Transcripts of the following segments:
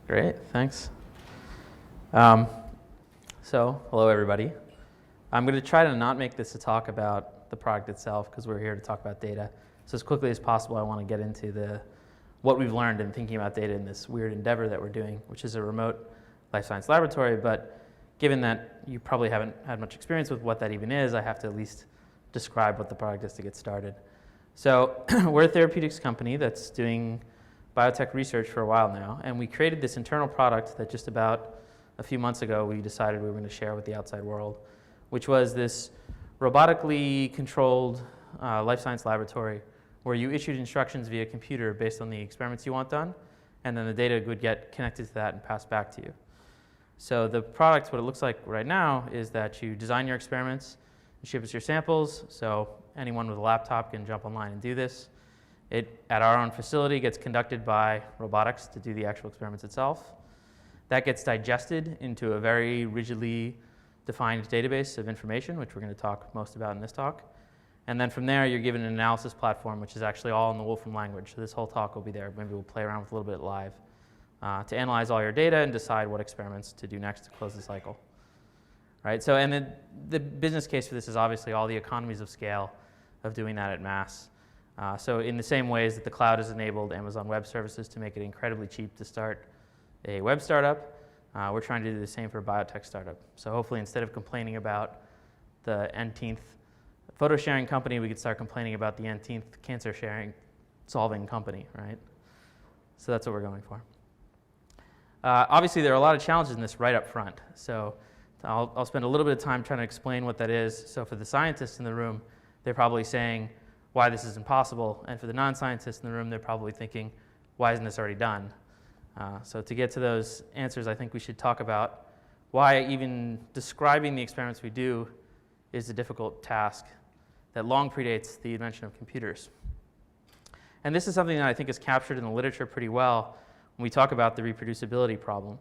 Great, thanks. So, hello everybody. I'm going to try to not make this a talk about the product itself because we're here to talk about data. So as quickly as possible, I want to get into what we've learned in thinking about data in this weird endeavor that we're doing, which is a remote life science laboratory. But given that you probably haven't had much experience with what that even is, I have to at least describe what the product is to get started. So we're a therapeutics company that's doing biotech research for a while now, and we created this internal product that just about a few months ago we decided we were going to share with the outside world, which was this robotically controlled life science laboratory where you issued instructions via computer based on the experiments you want done, and then the data would get connected to that and passed back to you. So the product, what it looks like right now, is that you design your experiments, you ship us your samples, so anyone with a laptop can jump online and do this. It, at our own facility, gets conducted by robotics to do the actual experiments itself. That gets digested into a very rigidly defined database of information, which we're going to talk most about in this talk. And then from there, you're given an analysis platform, which is actually all in the Wolfram language. So this whole talk will be there. Maybe we'll play around with a little bit live to analyze all your data and decide what experiments to do next to close the cycle. Right? So, and then the business case for this is obviously all the economies of scale of doing that at mass. So in the same ways that the cloud has enabled Amazon Web Services to make it incredibly cheap to start a web startup, we're trying to do the same for a biotech startup. So hopefully instead of complaining about the nth photo sharing company, we could start complaining about the nth cancer sharing solving company, right? So that's what we're going for. Obviously there are a lot of challenges in this right up front. So I'll spend a little bit of time trying to explain what that is. So for the scientists in the room, they're probably saying why this is impossible. And for the non-scientists in the room, they're probably thinking, why isn't this already done? So to get to those answers, I think we should talk about why even describing the experiments we do is a difficult task that long predates the invention of computers. And this is something that I think is captured in the literature pretty well when we talk about the reproducibility problem.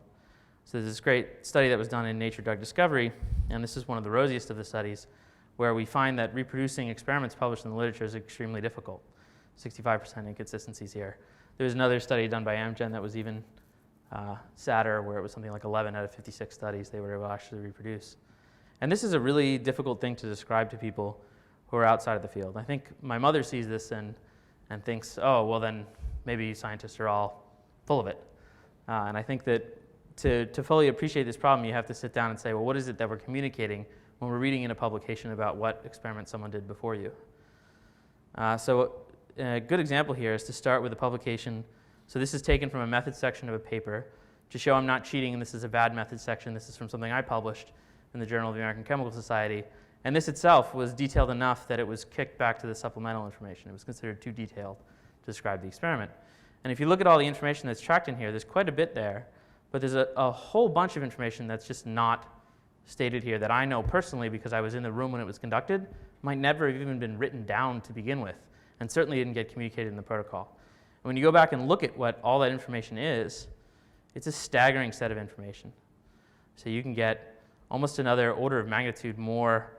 So there's this great study that was done in Nature Drug Discovery, and this is one of the rosiest of the studies, where we find that reproducing experiments published in the literature is extremely difficult. 65% inconsistencies here. There was another study done by Amgen that was even sadder, where it was something like 11 out of 56 studies they were able to actually reproduce. And this is a really difficult thing to describe to people who are outside of the field. I think my mother sees this and thinks, oh, well then maybe scientists are all full of it. And I think that to fully appreciate this problem, you have to sit down and say, well, what is it that we're communicating when we're reading in a publication about what experiment someone did before you? So a good example here is to start with a publication. So this is taken from a methods section of a paper to show I'm not cheating and this is a bad methods section. This is from something I published in the Journal of the American Chemical Society. And this itself was detailed enough that it was kicked back to the supplemental information. It was considered too detailed to describe the experiment. And if you look at all the information that's tracked in here, there's quite a bit there, but there's a whole bunch of information that's just not stated here that I know personally because I was in the room when it was conducted, might never have even been written down to begin with, and certainly didn't get communicated in the protocol. And when you go back and look at what all that information is, it's a staggering set of information. So you can get almost another order of magnitude more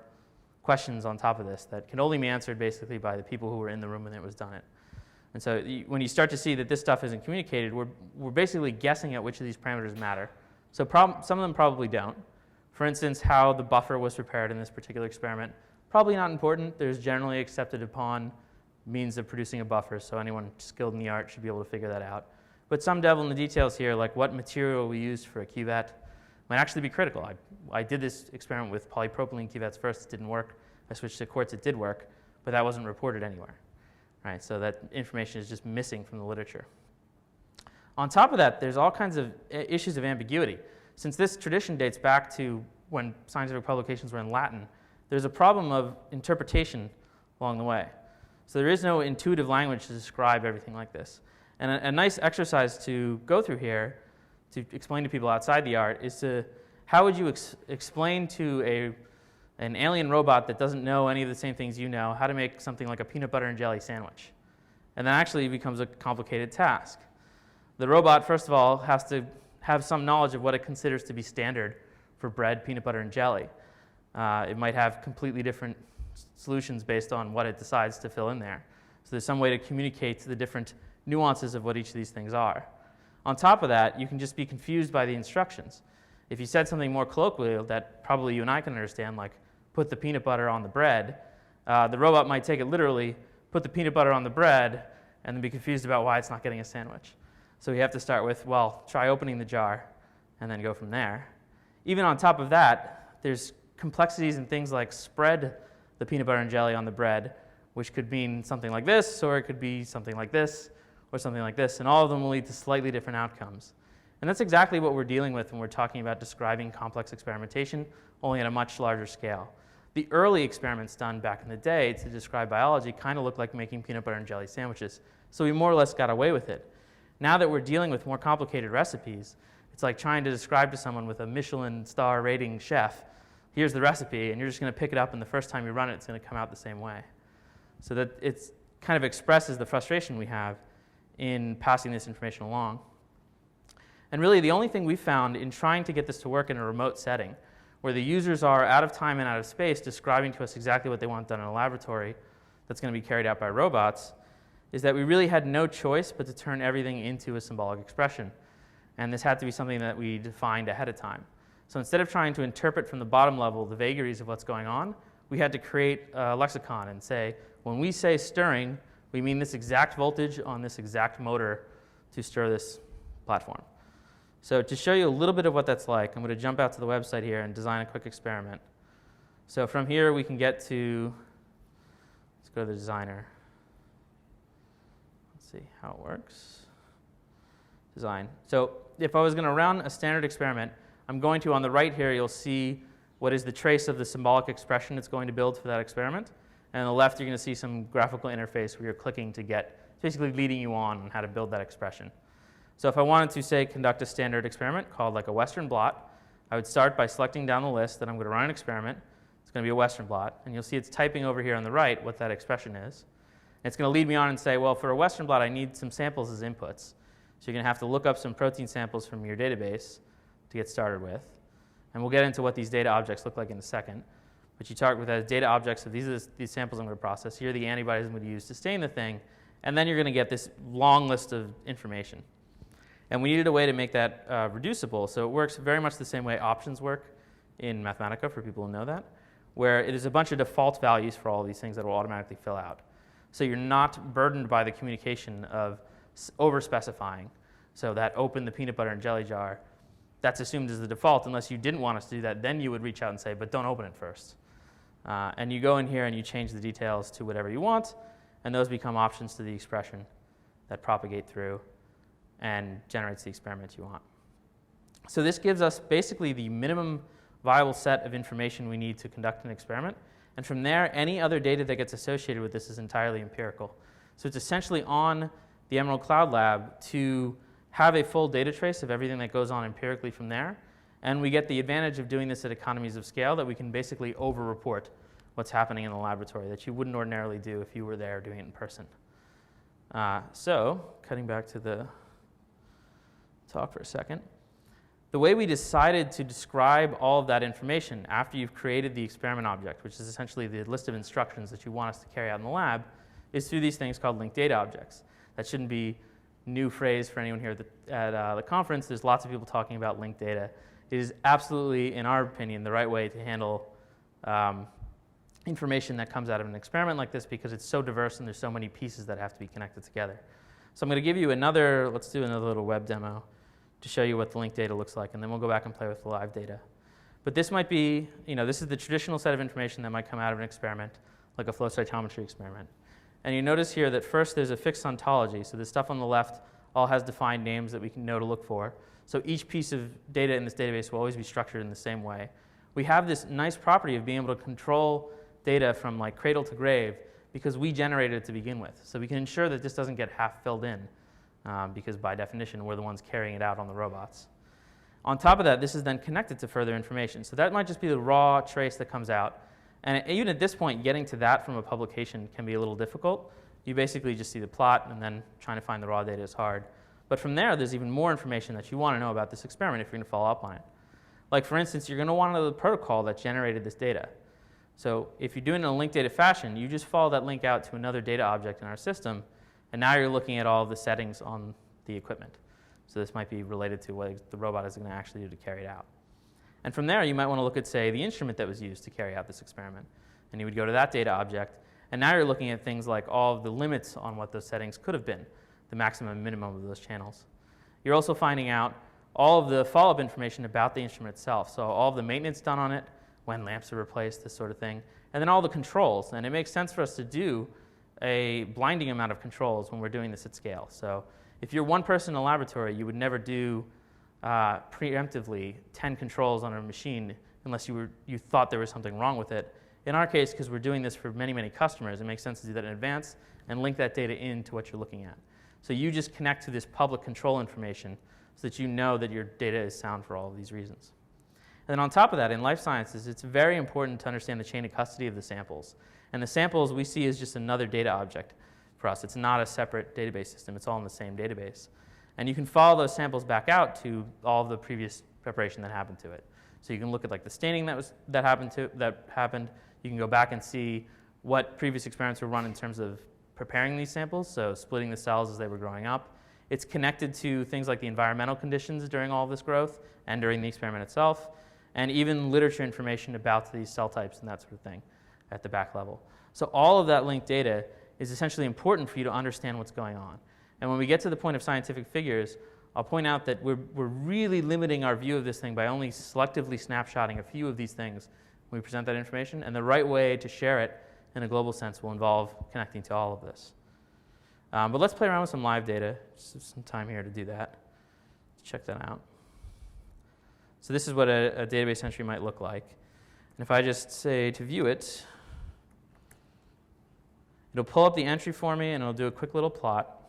questions on top of this that can only be answered basically by the people who were in the room when it was done. And so when you start to see that this stuff isn't communicated, we're basically guessing at which of these parameters matter. So some of them probably don't. For instance, how the buffer was prepared in this particular experiment, probably not important. There's generally accepted upon means of producing a buffer, so anyone skilled in the art should be able to figure that out. But some devil in the details here, like what material we used for a cuvette, might actually be critical. I did this experiment with polypropylene cuvettes first. It didn't work. I switched to quartz. It did work, but that wasn't reported anywhere. Right? So that information is just missing from the literature. On top of that, there's all kinds of issues of ambiguity. Since this tradition dates back to when scientific publications were in Latin, there's a problem of interpretation along the way. So there is no intuitive language to describe everything like this. And a nice exercise to go through here to explain to people outside the art is how would you explain to an alien robot that doesn't know any of the same things you know how to make something like a peanut butter and jelly sandwich? And that actually becomes a complicated task. The robot, first of all, has to have some knowledge of what it considers to be standard for bread, peanut butter, and jelly. It might have completely different solutions based on what it decides to fill in there. So there's some way to communicate the different nuances of what each of these things are. On top of that, you can just be confused by the instructions. If you said something more colloquial that probably you and I can understand, like put the peanut butter on the bread, the robot might take it literally, put the peanut butter on the bread, and then be confused about why it's not getting a sandwich. So we have to start with, well, try opening the jar, and then go from there. Even on top of that, there's complexities in things like spread the peanut butter and jelly on the bread, which could mean something like this, or it could be something like this, or something like this, and all of them will lead to slightly different outcomes. And that's exactly what we're dealing with when we're talking about describing complex experimentation, only at a much larger scale. The early experiments done back in the day to describe biology kind of looked like making peanut butter and jelly sandwiches, so we more or less got away with it. Now that we're dealing with more complicated recipes, it's like trying to describe to someone with a Michelin star rating chef, here's the recipe, and you're just going to pick it up, and the first time you run it, it's going to come out the same way. So that it kind of expresses the frustration we have in passing this information along. And really, the only thing we found in trying to get this to work in a remote setting, where the users are out of time and out of space describing to us exactly what they want done in a laboratory that's going to be carried out by robots, is that we really had no choice but to turn everything into a symbolic expression. And this had to be something that we defined ahead of time. So instead of trying to interpret from the bottom level the vagaries of what's going on, we had to create a lexicon and say, when we say stirring, we mean this exact voltage on this exact motor to stir this platform. So to show you a little bit of what that's like, I'm going to jump out to the website here and design a quick experiment. So from here we can get to, let's go to the designer. Let's see how it works. Design. So if I was going to run a standard experiment, I'm going to, on the right here, you'll see what is the trace of the symbolic expression it's going to build for that experiment. And on the left, you're going to see some graphical interface where you're clicking to get, basically leading you on how to build that expression. So if I wanted to, say, conduct a standard experiment called like a Western blot, I would start by selecting down the list that I'm going to run an experiment. It's going to be a Western blot. And you'll see it's typing over here on the right what that expression is. And it's going to lead me on and say, well, for a Western blot, I need some samples as inputs. So you're going to have to look up some protein samples from your database to get started with. And we'll get into what these data objects look like in a second. But you start with as data objects of these are these samples I'm going to process. Here are the antibodies I'm going to use to stain the thing. And then you're going to get this long list of information. And we needed a way to make that reducible. So it works very much the same way options work in Mathematica, for people who know that, where it is a bunch of default values for all of these things that will automatically fill out. So you're not burdened by the communication of over-specifying. So that open the peanut butter and jelly jar, that's assumed as the default. Unless you didn't want us to do that, then you would reach out and say, but don't open it first. And you go in here and you change the details to whatever you want, and those become options to the expression that propagate through and generates the experiment you want. So this gives us basically the minimum viable set of information we need to conduct an experiment. And from there, any other data that gets associated with this is entirely empirical. So it's essentially on the Emerald Cloud Lab to have a full data trace of everything that goes on empirically from there. And we get the advantage of doing this at economies of scale that we can basically over-report what's happening in the laboratory that you wouldn't ordinarily do if you were there doing it in person. So cutting back to the talk for a second. The way we decided to describe all of that information after you've created the experiment object, which is essentially the list of instructions that you want us to carry out in the lab, is through these things called linked data objects. That shouldn't be a new phrase for anyone here at the conference. There's lots of people talking about linked data. It is absolutely, in our opinion, the right way to handle information that comes out of an experiment like this because it's so diverse and there's so many pieces that have to be connected together. So I'm going to give you let's do another little web demo to show you what the linked data looks like, and then we'll go back and play with the live data. But this might be, this is the traditional set of information that might come out of an experiment, like a flow cytometry experiment. And you notice here that first there's a fixed ontology, so the stuff on the left all has defined names that we can know to look for. So each piece of data in this database will always be structured in the same way. We have this nice property of being able to control data from like cradle to grave because we generated it to begin with. So we can ensure that this doesn't get half filled in. Because by definition, we're the ones carrying it out on the robots. On top of that, this is then connected to further information. So that might just be the raw trace that comes out. And even at this point, getting to that from a publication can be a little difficult. You basically just see the plot, and then trying to find the raw data is hard. But from there, there's even more information that you want to know about this experiment if you're going to follow up on it. Like, for instance, you're going to want to know the protocol that generated this data. So if you're doing it in a linked data fashion, you just follow that link out to another data object in our system, and now you're looking at all of the settings on the equipment. So this might be related to what the robot is going to actually do to carry it out. And from there, you might want to look at, say, the instrument that was used to carry out this experiment. And you would go to that data object. And now you're looking at things like all of the limits on what those settings could have been, the maximum and minimum of those channels. You're also finding out all of the follow-up information about the instrument itself. So all of the maintenance done on it, when lamps are replaced, this sort of thing. And then all the controls. And it makes sense for us to do a blinding amount of controls when we're doing this at scale. So if you're one person in a laboratory, you would never do preemptively 10 controls on a machine unless you thought there was something wrong with it. In our case, because we're doing this for many, many customers, it makes sense to do that in advance and link that data into what you're looking at. So you just connect to this public control information so that you know that your data is sound for all of these reasons. And then on top of that, in life sciences, it's very important to understand the chain of custody of the samples. And the samples we see as just another data object for us. It's not a separate database system. It's all in the same database. And you can follow those samples back out to all of the previous preparation that happened to it. So you can look at like the staining that happened. You can go back and see what previous experiments were run in terms of preparing these samples, so splitting the cells as they were growing up. It's connected to things like the environmental conditions during all of this growth and during the experiment itself, and even literature information about these cell types and that sort of thing at the back level. So all of that linked data is essentially important for you to understand what's going on. And when we get to the point of scientific figures, I'll point out that we're really limiting our view of this thing by only selectively snapshotting a few of these things when we present that information. And the right way to share it in a global sense will involve connecting to all of this. But let's play around with some live data. Just some time here to do that. Let's check that out. So this is what a database entry might look like. And if I just say to view it, it'll pull up the entry for me and it'll do a quick little plot,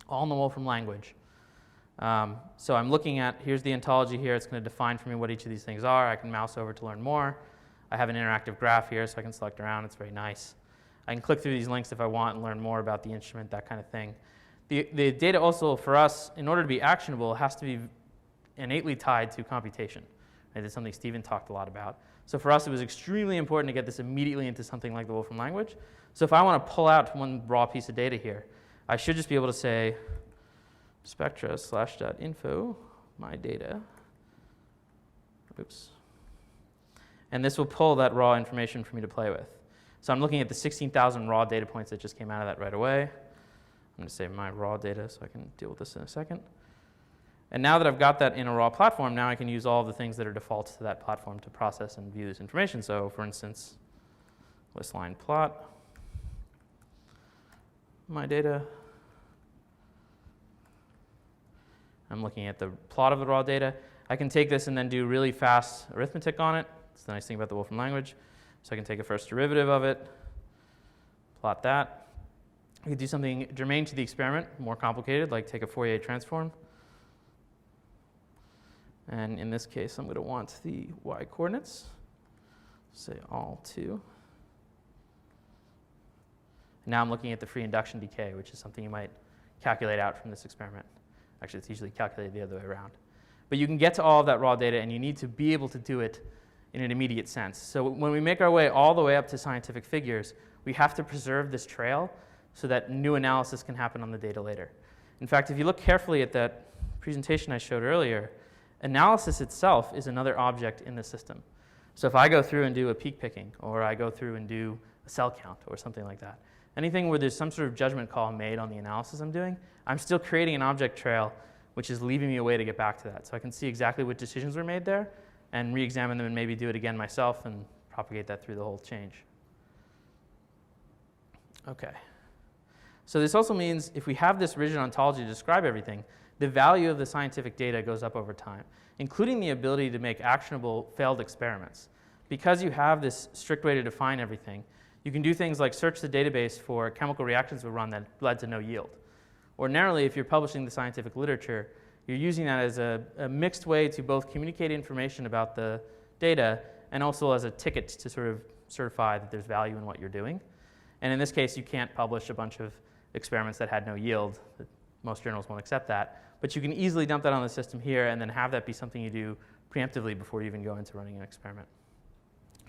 all in the Wolfram language. So I'm looking at, here's the ontology here. It's going to define for me what each of these things are. I can mouse over to learn more. I have an interactive graph here, so I can select around. It's very nice. I can click through these links if I want and learn more about the instrument, that kind of thing. The data also, for us, in order to be actionable, has to be innately tied to computation. Right? That's something Stephen talked a lot about. So for us, it was extremely important to get this immediately into something like the Wolfram language. So if I want to pull out one raw piece of data here, I should just be able to say spectra/.info, my data. Oops. And this will pull that raw information for me to play with. So I'm looking at the 16,000 raw data points that just came out of that right away. I'm going to save my raw data so I can deal with this in a second. And now that I've got that in a raw platform, now I can use all of the things that are defaults to that platform to process and view this information. So for instance, list line plot, my data. I'm looking at the plot of the raw data. I can take this and then do really fast arithmetic on it. That's the nice thing about the Wolfram language. So I can take a first derivative of it, plot that. I could do something germane to the experiment, more complicated, like take a Fourier transform. And in this case, I'm going to want the y coordinates, say all 2. Now I'm looking at the free induction decay, which is something you might calculate out from this experiment. Actually, it's usually calculated the other way around. But you can get to all of that raw data, and you need to be able to do it in an immediate sense. So when we make our way all the way up to scientific figures, we have to preserve this trail so that new analysis can happen on the data later. In fact, if you look carefully at that presentation I showed earlier, analysis itself is another object in the system. So if I go through and do a peak picking, or I go through and do a cell count, or something like that, anything where there's some sort of judgment call made on the analysis I'm doing, I'm still creating an object trail, which is leaving me a way to get back to that. So I can see exactly what decisions were made there, and re-examine them and maybe do it again myself and propagate that through the whole change. Okay. So this also means if we have this rigid ontology to describe everything, the value of the scientific data goes up over time, including the ability to make actionable failed experiments. Because you have this strict way to define everything, you can do things like search the database for chemical reactions that were run that led to no yield. Ordinarily, if you're publishing the scientific literature, you're using that as a mixed way to both communicate information about the data and also as a ticket to sort of certify that there's value in what you're doing. And in this case, you can't publish a bunch of experiments that had no yield. Most journals won't accept that. But you can easily dump that on the system here and then have that be something you do preemptively before you even go into running an experiment.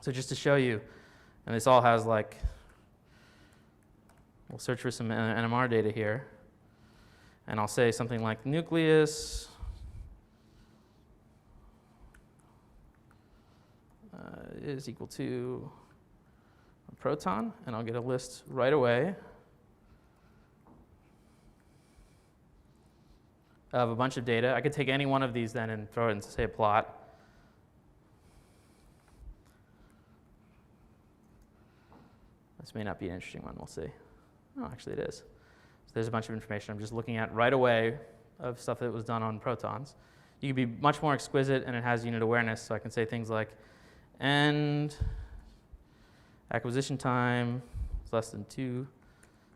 So just to show you, and this all has we'll search for some NMR data here. And I'll say something like nucleus is equal to a proton, and I'll get a list right away of a bunch of data. I could take any one of these then and throw it into, say, a plot. This may not be an interesting one, we'll see. Oh, actually it is. So there's a bunch of information I'm just looking at right away of stuff that was done on protons. You can be much more exquisite, and it has unit awareness, so I can say things like end acquisition time is less than 2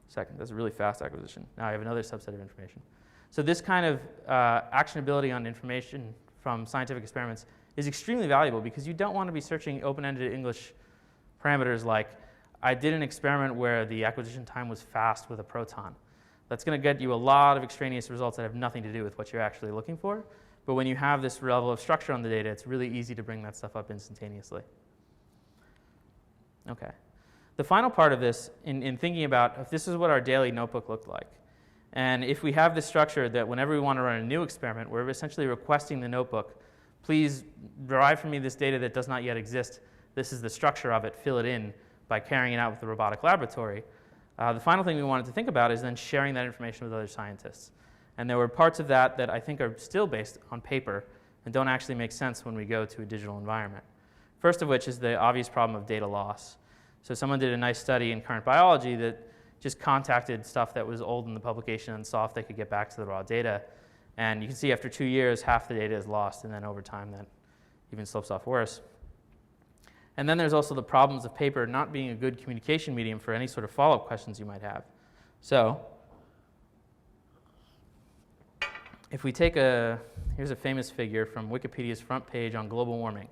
seconds. That's a really fast acquisition. Now I have another subset of information. So this kind of actionability on information from scientific experiments is extremely valuable, because you don't want to be searching open-ended English parameters like, I did an experiment where the acquisition time was fast with a proton. That's going to get you a lot of extraneous results that have nothing to do with what you're actually looking for. But when you have this level of structure on the data, it's really easy to bring that stuff up instantaneously. Okay. The final part of this, in thinking about if this is what our daily notebook looked like, and if we have this structure that whenever we want to run a new experiment, we're essentially requesting the notebook, please derive from me this data that does not yet exist. This is the structure of it. Fill it in by carrying it out with the robotic laboratory. The final thing we wanted to think about is then sharing that information with other scientists. And there were parts of that that I think are still based on paper and don't actually make sense when we go to a digital environment. First of which is the obvious problem of data loss. So someone did a nice study in current biology that just contacted stuff that was old in the publication and saw if they could get back to the raw data. And you can see after 2 years, half the data is lost, and then over time that even slopes off worse. And then there's also the problems of paper not being a good communication medium for any sort of follow-up questions you might have. So if we take here's a famous figure from Wikipedia's front page on global warming,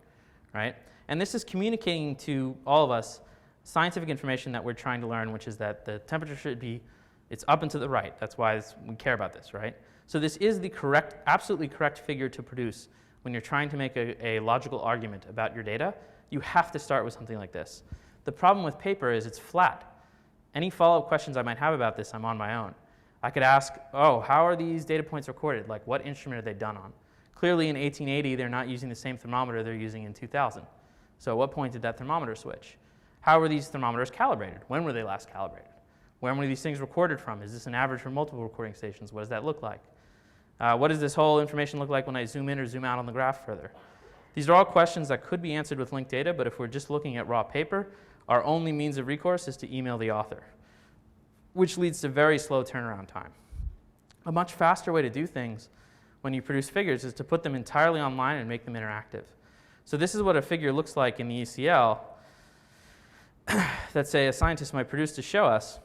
right? And this is communicating to all of us scientific information that we're trying to learn, which is that the temperature should be, it's up and to the right. That's why we care about this, right? So this is the correct, absolutely correct figure to produce when you're trying to make a logical argument about your data. You have to start with something like this. The problem with paper is it's flat. Any follow-up questions I might have about this, I'm on my own. I could ask, oh, how are these data points recorded? Like, what instrument are they done on? Clearly in 1880, they're not using the same thermometer they're using in 2000. So at what point did that thermometer switch? How were these thermometers calibrated? When were they last calibrated? When were these things recorded from? Is this an average for multiple recording stations? What does that look like? What does this whole information look like when I zoom in or zoom out on the graph further? These are all questions that could be answered with linked data, but if we're just looking at raw paper, our only means of recourse is to email the author, which leads to very slow turnaround time. A much faster way to do things when you produce figures is to put them entirely online and make them interactive. So this is what a figure looks like in the ECL that, say, a scientist might produce to show us,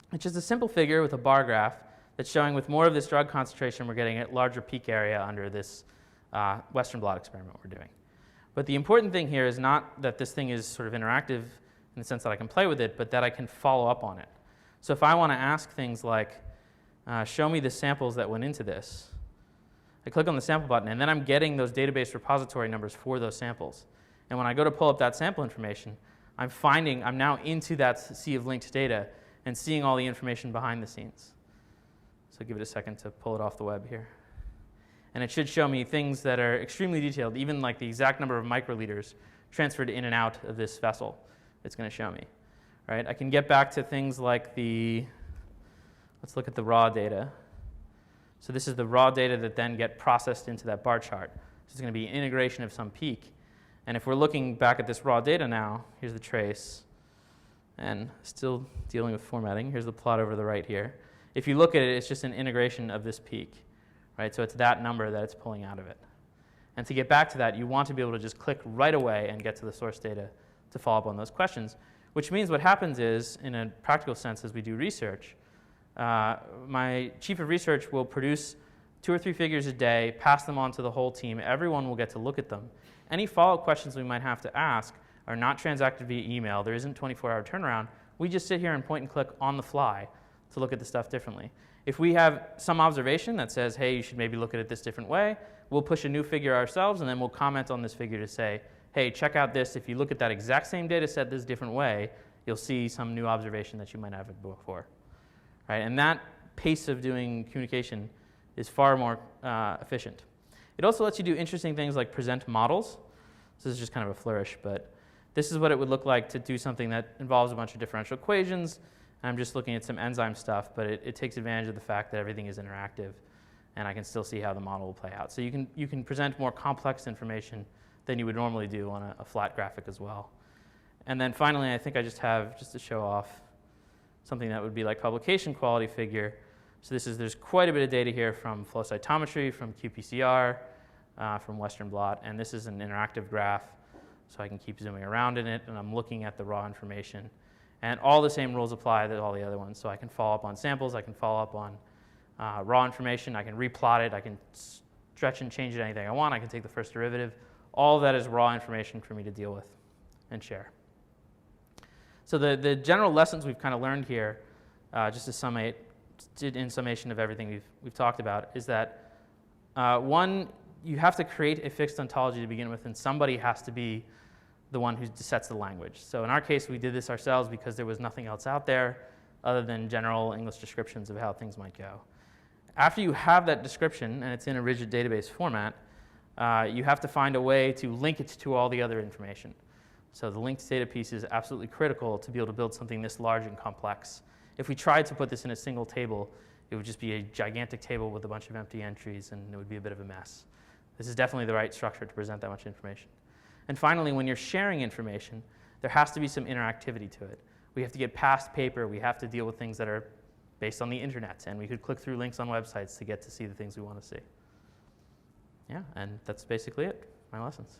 which is a simple figure with a bar graph that's showing with more of this drug concentration, we're getting a larger peak area under this Western blot experiment we're doing. But the important thing here is not that this thing is sort of interactive in the sense that I can play with it, but that I can follow up on it. So if I want to ask things like, show me the samples that went into this, I click on the sample button, and then I'm getting those database repository numbers for those samples. And when I go to pull up that sample information, I'm now into that sea of linked data and seeing all the information behind the scenes. So give it a second to pull it off the web here. And it should show me things that are extremely detailed, even like the exact number of microliters transferred in and out of this vessel. It's going to show me, right? I can get back to things like let's look at the raw data. So this is the raw data that then get processed into that bar chart. So it's going to be an integration of some peak. And if we're looking back at this raw data now, here's the trace, and still dealing with formatting. Here's the plot over the right here. If you look at it, it's just an integration of this peak, right? So it's that number that it's pulling out of it. And to get back to that, you want to be able to just click right away and get to the source data to follow up on those questions, which means what happens is, in a practical sense, as we do research, my chief of research will produce 2 or 3 figures a day, pass them on to the whole team. Everyone will get to look at them. Any follow-up questions we might have to ask are not transacted via email. There isn't 24-hour turnaround. We just sit here and point and click on the fly to look at the stuff differently. If we have some observation that says, hey, you should maybe look at it this different way, we'll push a new figure ourselves, and then we'll comment on this figure to say, hey, check out this. If you look at that exact same data set this different way, you'll see some new observation that you might not have before. Right? And that pace of doing communication is far more efficient. It also lets you do interesting things like present models. So this is just kind of a flourish, but this is what it would look like to do something that involves a bunch of differential equations. I'm just looking at some enzyme stuff, but it takes advantage of the fact that everything is interactive, and I can still see how the model will play out. So you can present more complex information than you would normally do on a flat graphic as well. And then finally, I think I just have, just to show off, something that would be like publication quality figure. So there's quite a bit of data here from flow cytometry, from qPCR, from Western blot, and this is an interactive graph, so I can keep zooming around in it, and I'm looking at the raw information. And all the same rules apply to all the other ones. So I can follow up on samples, I can follow up on raw information, I can replot it, I can stretch and change it anything I want, I can take the first derivative. All of that is raw information for me to deal with and share. So the general lessons we've kind of learned here, just to in summation of everything we've talked about, is that one, you have to create a fixed ontology to begin with, and somebody has to be the one who sets the language. So in our case, we did this ourselves because there was nothing else out there other than general English descriptions of how things might go. After you have that description, and it's in a rigid database format, you have to find a way to link it to all the other information. So the linked data piece is absolutely critical to be able to build something this large and complex. If we tried to put this in a single table, it would just be a gigantic table with a bunch of empty entries, and it would be a bit of a mess. This is definitely the right structure to present that much information. And finally, when you're sharing information, there has to be some interactivity to it. We have to get past paper. We have to deal with things that are based on the internet, and we could click through links on websites to get to see the things we want to see. Yeah, and that's basically it, my lessons.